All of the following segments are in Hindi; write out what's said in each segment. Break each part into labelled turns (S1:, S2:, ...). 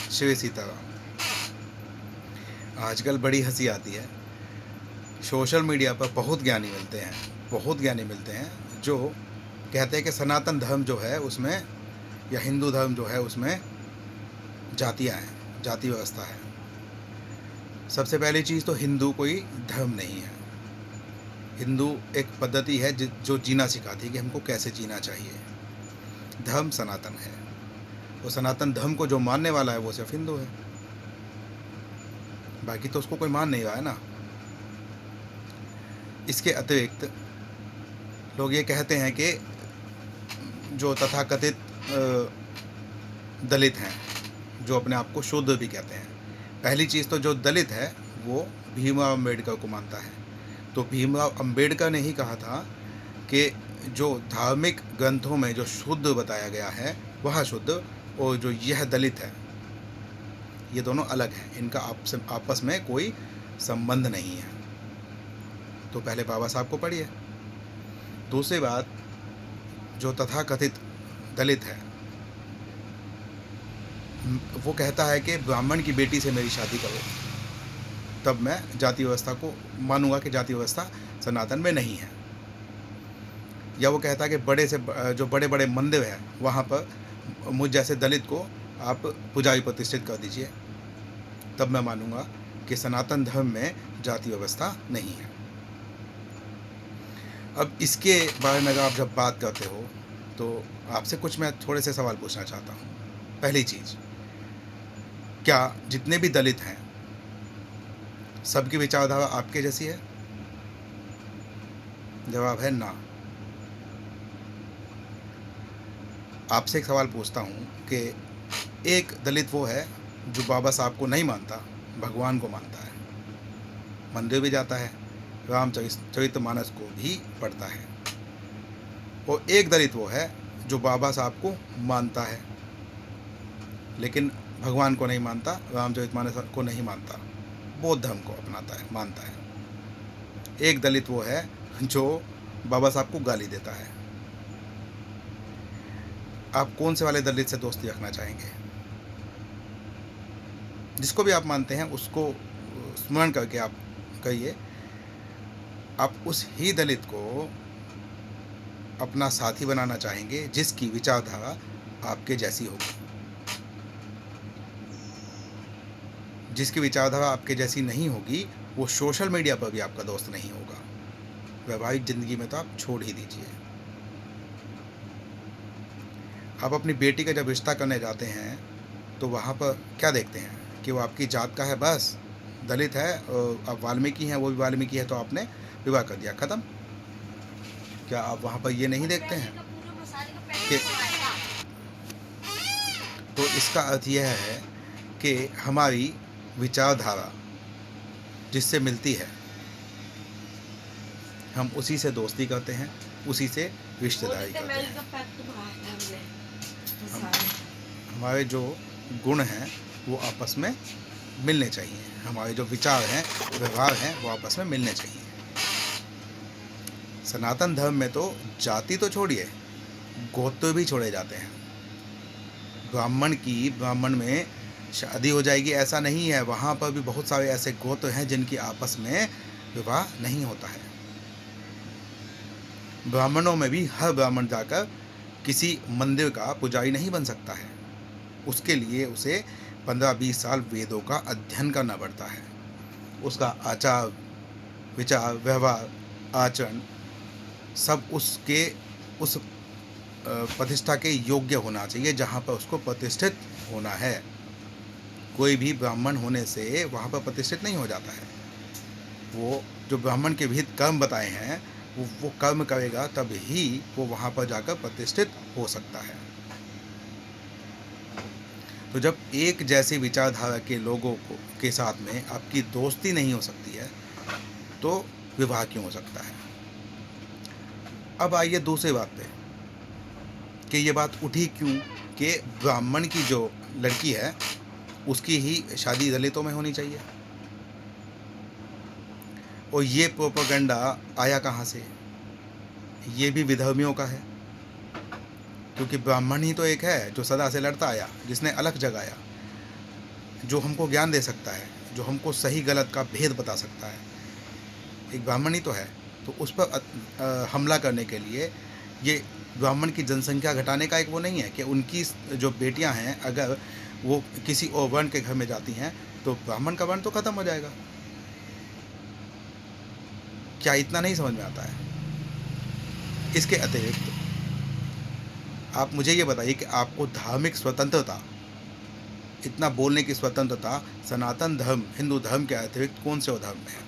S1: शिव सीताराम। आजकल बड़ी हंसी आती है, सोशल मीडिया पर बहुत ज्ञानी मिलते हैं, बहुत ज्ञानी मिलते हैं जो कहते हैं कि सनातन धर्म जो है उसमें, या हिंदू धर्म जो है उसमें जातियाँ हैं, जाति व्यवस्था है। सबसे पहली चीज़ तो हिंदू कोई धर्म नहीं है। हिंदू एक पद्धति है जो जीना सिखाती है कि हमको कैसे जीना चाहिए। धर्म सनातन है, वो सनातन धर्म को जो मानने वाला है वो सिर्फ हिंदू है, बाकी तो उसको कोई मान नहीं रहा है ना। इसके अतिरिक्त लोग ये कहते हैं कि जो तथाकथित दलित हैं, जो अपने आप को शूद्र भी कहते हैं, पहली चीज़ तो जो दलित है वो भीमराव अम्बेडकर को मानता है। तो भीमराव अम्बेडकर ने ही कहा था कि जो धार्मिक ग्रंथों में जो शुद्ध बताया गया है वह शुद्ध, और जो यह दलित है ये दोनों अलग हैं, इनका आपस में कोई संबंध नहीं है। तो पहले बाबा साहब को पढ़िए। दूसरी बात, जो तथाकथित दलित है वो कहता है कि ब्राह्मण की बेटी से मेरी शादी करो, तब मैं जाति व्यवस्था को मानूंगा कि जाति व्यवस्था सनातन में नहीं है। या वो कहता है कि जो बड़े बड़े मंदिर हैं वहाँ पर मुझ जैसे दलित को आप पुजारी प्रतिष्ठित कर दीजिए, तब मैं मानूंगा कि सनातन धर्म में जाति व्यवस्था नहीं है। अब इसके बारे में अगर आप जब बात करते हो तो आपसे कुछ मैं थोड़े से सवाल पूछना चाहता हूँ। पहली चीज़, क्या जितने भी दलित हैं सबकी विचारधारा आपके जैसी है? जवाब है ना। आपसे एक सवाल पूछता हूँ कि एक दलित वो है जो बाबा साहब को नहीं मानता, भगवान को मानता है, मंदिर भी जाता है, रामचरितमानस को भी पढ़ता है, और एक दलित वो है जो बाबा साहब को मानता है लेकिन भगवान को नहीं मानता, रामचरितमानस को नहीं मानता, बौद्ध धर्म को अपनाता है, मानता है। एक दलित वो है जो बाबा साहब को गाली देता है। आप कौन से वाले दलित से दोस्ती रखना चाहेंगे? जिसको भी आप मानते हैं उसको स्मरण करके आप कहिए, आप उस ही दलित को अपना साथी बनाना चाहेंगे जिसकी विचारधारा आपके जैसी होगी। जिसकी विचारधारा आपके जैसी नहीं होगी वो सोशल मीडिया पर भी आपका दोस्त नहीं होगा, वैवाहिक ज़िंदगी में तो आप छोड़ ही दीजिए। आप अपनी बेटी का जब रिश्ता करने जाते हैं तो वहाँ पर क्या देखते हैं कि वो आपकी जात का है, बस दलित है और आप वाल्मीकि हैं, वो भी वाल्मीकि है, तो आपने विवाह कर दिया, ख़त्म। क्या आप वहाँ पर ये नहीं देखते हैं कि तो इसका अर्थ यह है कि हमारी विचारधारा जिससे मिलती है हम उसी से दोस्ती करते हैं, उसी से रिश्तेदारी करते हैं। हमारे जो गुण हैं वो आपस में मिलने चाहिए, हमारे जो विचार हैं, व्यवहार हैं, वो आपस में मिलने चाहिए। सनातन धर्म में तो जाति तो छोड़िए, गोत्र भी छोड़े जाते हैं। ब्राह्मण में शादी हो जाएगी ऐसा नहीं है, वहाँ पर भी बहुत सारे ऐसे गोत्र हैं जिनकी आपस में विवाह नहीं होता है। ब्राह्मणों में भी हर ब्राह्मण जाकर किसी मंदिर का पुजारी नहीं बन सकता है, उसके लिए उसे 15-20 साल वेदों का अध्ययन करना पड़ता है। उसका आचार विचार व्यवहार आचरण सब उस प्रतिष्ठा के योग्य होना चाहिए जहाँ पर उसको प्रतिष्ठित होना है। कोई भी ब्राह्मण होने से वहाँ पर प्रतिष्ठित नहीं हो जाता है। वो जो ब्राह्मण के विहित कर्म बताए हैं वो कर्म करेगा तब ही वो वहाँ पर जाकर प्रतिष्ठित हो सकता है। तो जब एक जैसी विचारधारा के लोगों के साथ में आपकी दोस्ती नहीं हो सकती है तो विवाह क्यों हो सकता है? अब आइए दूसरी बात पे कि ये बात उठी क्यों कि ब्राह्मण की जो लड़की है उसकी ही शादी दलितों में होनी चाहिए, और ये प्रोपेगेंडा आया कहाँ से? ये भी विधर्मियों का है, क्योंकि ब्राह्मण ही तो एक है जो सदा से लड़ता आया, जिसने अलख जगाया। जो हमको ज्ञान दे सकता है, जो हमको सही गलत का भेद बता सकता है, एक ब्राह्मण ही तो है। तो उस पर हमला करने के लिए ये ब्राह्मण की जनसंख्या घटाने का एक वो नहीं है कि उनकी जो बेटियां हैं अगर वो किसी और वर्ण के घर में जाती हैं तो ब्राह्मण का वर्ण तो खत्म हो जाएगा। क्या इतना नहीं समझ में आता है? इसके अतिरिक्त आप मुझे ये बताइए कि आपको धार्मिक स्वतंत्रता, इतना बोलने की स्वतंत्रता सनातन धर्म, हिंदू धर्म के अतिरिक्त कौन से और धर्म में है?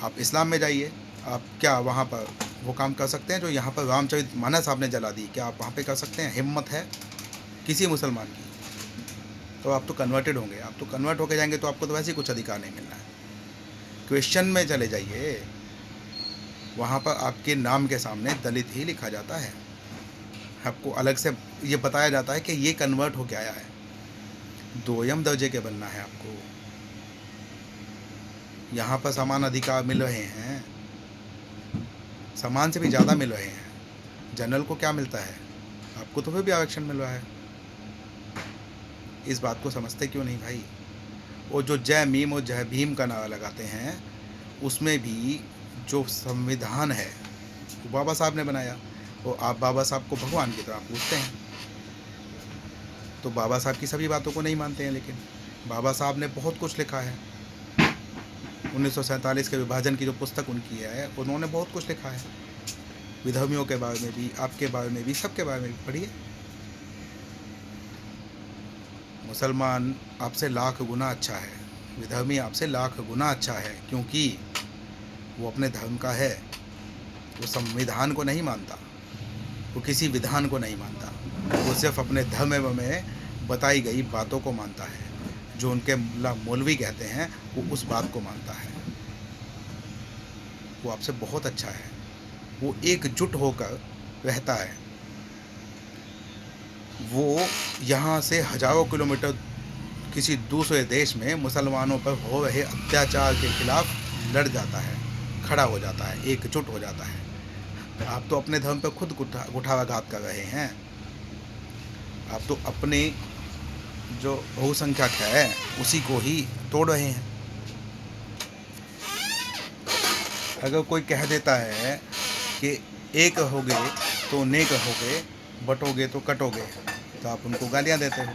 S1: आप इस्लाम में जाइए, आप क्या वहाँ पर वो काम कर सकते हैं जो यहाँ पर रामचरितमानस आपने जला दी? क्या आप वहाँ पे कर सकते हैं? हिम्मत है किसी मुसलमान की? तो आप तो कन्वर्टेड होंगे, आप तो कन्वर्ट होके जाएंगे तो आपको तो वैसे ही कुछ अधिकार नहीं मिलना है। क्रिश्चियन में चले जाइए, वहाँ पर आपके नाम के सामने दलित ही लिखा जाता है। आपको अलग से ये बताया जाता है कि ये कन्वर्ट होके आया है। दोयम दर्जे के बनना है आपको। यहाँ पर समान अधिकार मिल रहे हैं, समान से भी ज़्यादा मिल रहे हैं। जनरल को क्या मिलता है? आपको तो फिर भी आरक्षण मिल रहा है। इस बात को समझते क्यों नहीं भाई? वो जो जय मीम और जय भीम का नारा लगाते हैं, उसमें भी जो संविधान है वो बाबा साहब ने बनाया। और आप बाबा साहब को भगवान की तरह पूछते हैं, तो बाबा साहब की सभी बातों को नहीं मानते हैं। लेकिन बाबा साहब ने बहुत कुछ लिखा है। 1947 के विभाजन की जो पुस्तक उनकी है, उन्होंने बहुत कुछ लिखा है, विधर्मियों के बारे में भी, आपके बारे में भी, सबके बारे में भी पढ़िए। मुसलमान आपसे लाख गुना अच्छा है, विधर्मी आपसे लाख गुना अच्छा है, क्योंकि वो अपने धर्म का है। वो संविधान को नहीं मानता, वो किसी विधान को नहीं मानता, वो सिर्फ अपने धर्म में बताई गई बातों को मानता है। जो उनके मुल्ला मौलवी कहते हैं वो उस बात को मानता है। वो आपसे बहुत अच्छा है, वो एकजुट होकर रहता है। वो यहाँ से हजारों किलोमीटर किसी दूसरे देश में मुसलमानों पर हो रहे अत्याचार के खिलाफ लड़ जाता है, खड़ा हो जाता है, एकजुट हो जाता है। आप तो अपने धर्म पर खुद कुठाराघात कर रहे हैं। आप तो अपने जो बहुसंख्यक है उसी को ही तोड़ रहे हैं। अगर कोई कह देता है कि एक होगे तो नेक होगे, बटोगे तो कटोगे, तो आप उनको गालियां देते हो।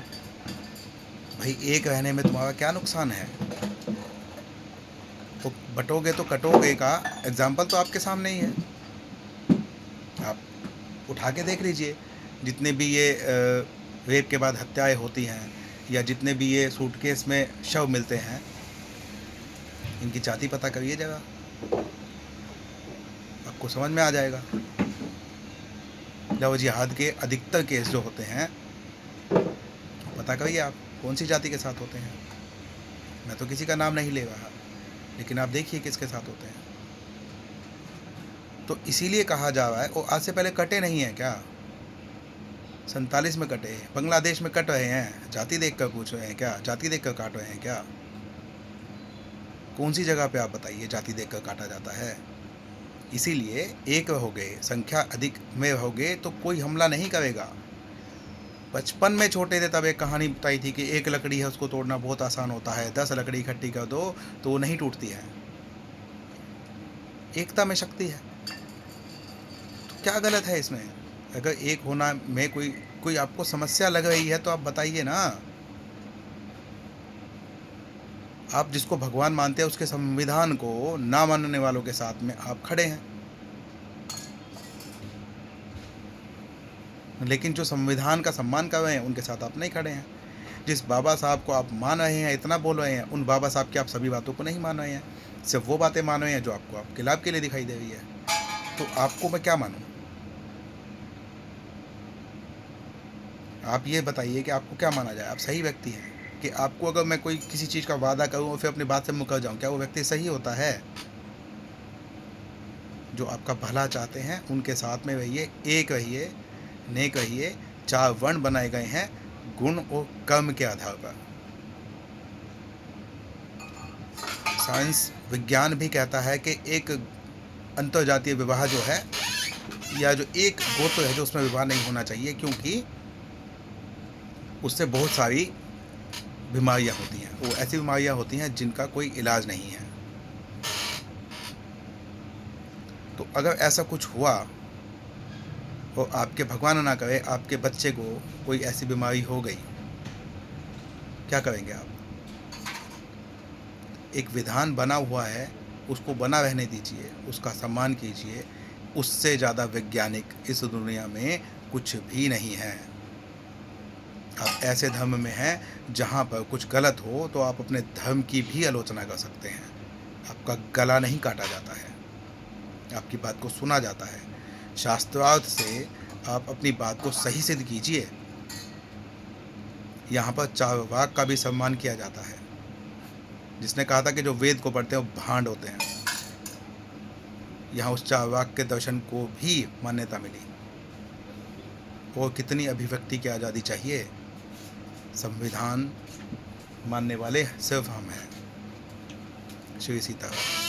S1: भाई एक रहने में तुम्हारा क्या नुकसान है? तो बटोगे तो कटोगे का एग्जाम्पल तो आपके सामने ही है। आप उठा के देख लीजिए, जितने भी ये रेप के बाद हत्याएं होती हैं, या जितने भी ये सूटकेस में शव मिलते हैं, इनकी जाति पता करिए जरा, आपको समझ में आ जाएगा। लव जिहाद के अधिकतर केस जो होते हैं, पता करिए आप कौन सी जाति के साथ होते हैं। मैं तो किसी का नाम नहीं ले रहा, लेकिन आप देखिए किसके साथ होते हैं। तो इसीलिए कहा जा रहा है, वो आज से पहले कटे नहीं हैं क्या? 47 में कटे, बांग्लादेश में कट रहे हैं, जाति देखकर पूछ रहे हैं क्या? जाति देखकर काट रहे हैं क्या? कौन सी जगह पे आप बताइए जाति देखकर काटा जाता है? इसीलिए एक रहोगे, संख्या अधिक में रहोगे तो कोई हमला नहीं करेगा। बचपन में छोटे थे तब एक कहानी बताई थी कि एक लकड़ी है उसको तोड़ना बहुत आसान होता है, 10 लकड़ी इकट्ठी कर दो तो वो नहीं टूटती है। एकता में शक्ति है, तो क्या गलत है इसमें? अगर एक होना में कोई आपको समस्या लग रही है तो आप बताइए ना। आप जिसको भगवान मानते हैं उसके संविधान को ना मानने वालों के साथ में आप खड़े हैं, लेकिन जो संविधान का सम्मान कर रहे हैं उनके साथ आप नहीं खड़े हैं। जिस बाबा साहब को आप मान रहे हैं, इतना बोल रहे हैं, उन बाबा साहब की आप सभी बातों को नहीं मान रहे हैं, सिर्फ वो बातें मान रहे हैं जो आपको आपके लाभ के लिए दिखाई दे रही है। तो आपको मैं क्या मानूं? आप ये बताइए कि आपको क्या माना जाए? आप सही व्यक्ति हैं कि आपको अगर मैं कोई किसी चीज़ का वादा करूं और फिर अपनी बात से मुकर जाऊं, क्या वो व्यक्ति सही होता है? जो आपका भला चाहते हैं उनके साथ में रहिए, एक रहिए, नेक रहिए। 4 वर्ण बनाए गए हैं गुण और कर्म के आधार पर। साइंस विज्ञान भी कहता है कि एक अंतर्जातीय विवाह जो है, या जो एक गोत्र है, जो उसमें विवाह नहीं होना चाहिए, क्योंकि उससे बहुत सारी बीमारियाँ होती हैं, वो ऐसी बीमारियाँ होती हैं जिनका कोई इलाज नहीं है। तो अगर ऐसा कुछ हुआ और आपके भगवान ना करे आपके बच्चे को कोई ऐसी बीमारी हो गई, क्या करेंगे आप? एक विधान बना हुआ है, उसको बना रहने दीजिए, उसका सम्मान कीजिए। उससे ज़्यादा वैज्ञानिक इस दुनिया में कुछ भी नहीं है। आप ऐसे धर्म में हैं जहाँ पर कुछ गलत हो तो आप अपने धर्म की भी आलोचना कर सकते हैं। आपका गला नहीं काटा जाता है, आपकी बात को सुना जाता है। शास्त्रार्थ से आप अपनी बात को सही सिद्ध कीजिए। यहाँ पर चार्वाक का भी सम्मान किया जाता है, जिसने कहा था कि जो वेद को पढ़ते हैं वो भांड होते हैं। यहाँ उस चार्वाक के दर्शन को भी मान्यता मिली। और कितनी अभिव्यक्ति की आज़ादी चाहिए? संविधान मानने वाले सिर्फ हम हैं। श्री सीताराम।